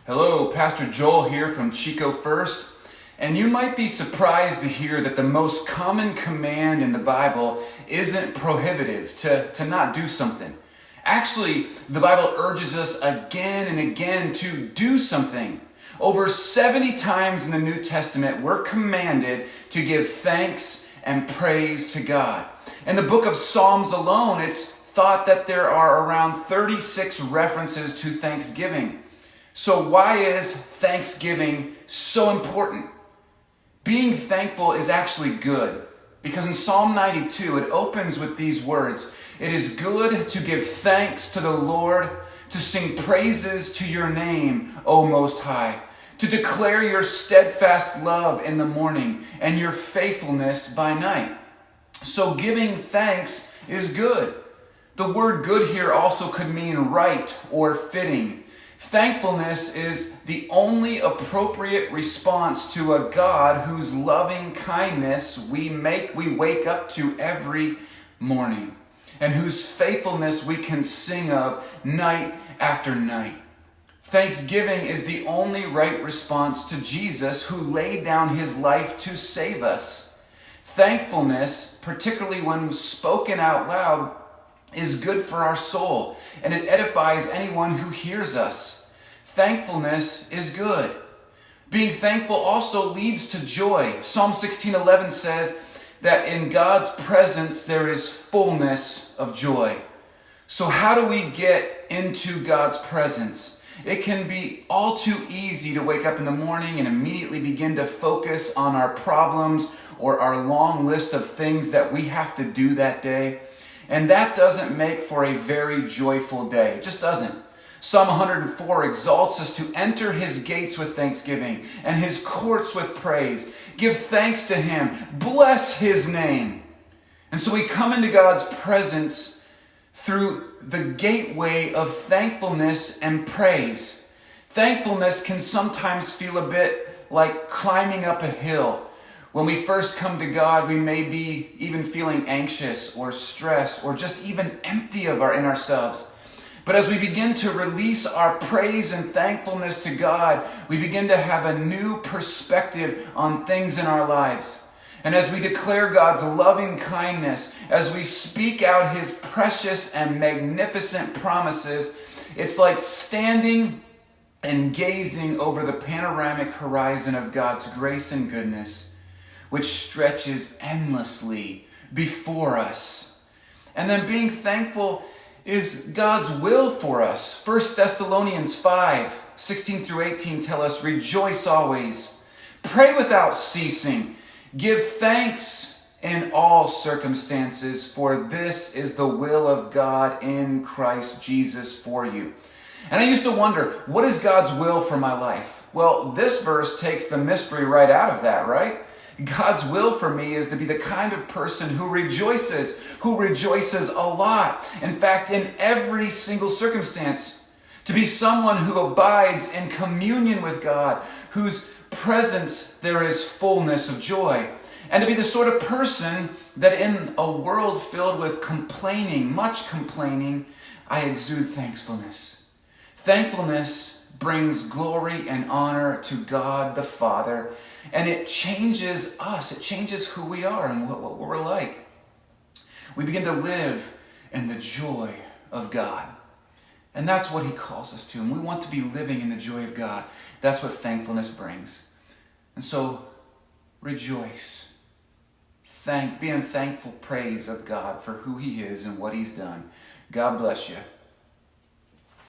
Hello, Pastor Joel here from Chico First. And you might be surprised to hear that the most common command in the Bible isn't prohibitive, to not do something. Actually, the Bible urges us again and again to do something. Over 70 times in the New Testament, we're commanded to give thanks and praise to God. In the book of Psalms alone, it's thought that there are around 36 references to thanksgiving. So why is Thanksgiving so important? Being thankful is actually good, because in Psalm 92 it opens with these words: "It is good to give thanks to the Lord, to sing praises to your name, O Most High, to declare your steadfast love in the morning and your faithfulness by night." So giving thanks is good. The word good here also could mean right or fitting. Thankfulness is the only appropriate response to a God whose loving kindness we wake up to every morning, and whose faithfulness we can sing of night after night. Thanksgiving is the only right response to Jesus, who laid down his life to save us. Thankfulness, particularly when spoken out loud, is good for our soul, and it edifies anyone who hears us. Thankfulness is good. Being thankful also leads to joy. Psalm 16:11 says that in God's presence there is fullness of joy. So how do we get into God's presence? It can be all too easy to wake up in the morning and immediately begin to focus on our problems or our long list of things that we have to do that day. And that doesn't make for a very joyful day. It just doesn't. Psalm 104 exalts us to enter his gates with thanksgiving and his courts with praise. Give thanks to him. Bless his name. And so we come into God's presence through the gateway of thankfulness and praise. Thankfulness can sometimes feel a bit like climbing up a hill. When we first come to God, we may be even feeling anxious or stressed or just even empty in ourselves. But as we begin to release our praise and thankfulness to God, we begin to have a new perspective on things in our lives. And as we declare God's loving kindness, as we speak out his precious and magnificent promises, it's like standing and gazing over the panoramic horizon of God's grace and goodness, which stretches endlessly before us. And then being thankful is God's will for us. 1 Thessalonians 5:16-18 tell us, "Rejoice always, pray without ceasing, give thanks in all circumstances, for this is the will of God in Christ Jesus for you." And I used to wonder, what is God's will for my life? Well, this verse takes the mystery right out of that, right? God's will for me is to be the kind of person who rejoices a lot. In fact, in every single circumstance. To be someone who abides in communion with God, whose presence there is fullness of joy. And to be the sort of person that in a world filled with complaining, much complaining, I exude thankfulness. Thankfulness brings glory and honor to God the Father, and it changes us. It changes who we are and what we're like. We begin to live in the joy of God. And that's what he calls us to. And we want to be living in the joy of God. That's what thankfulness brings. And so, rejoice. Be in thankful praise of God for who he is and what he's done. God bless you.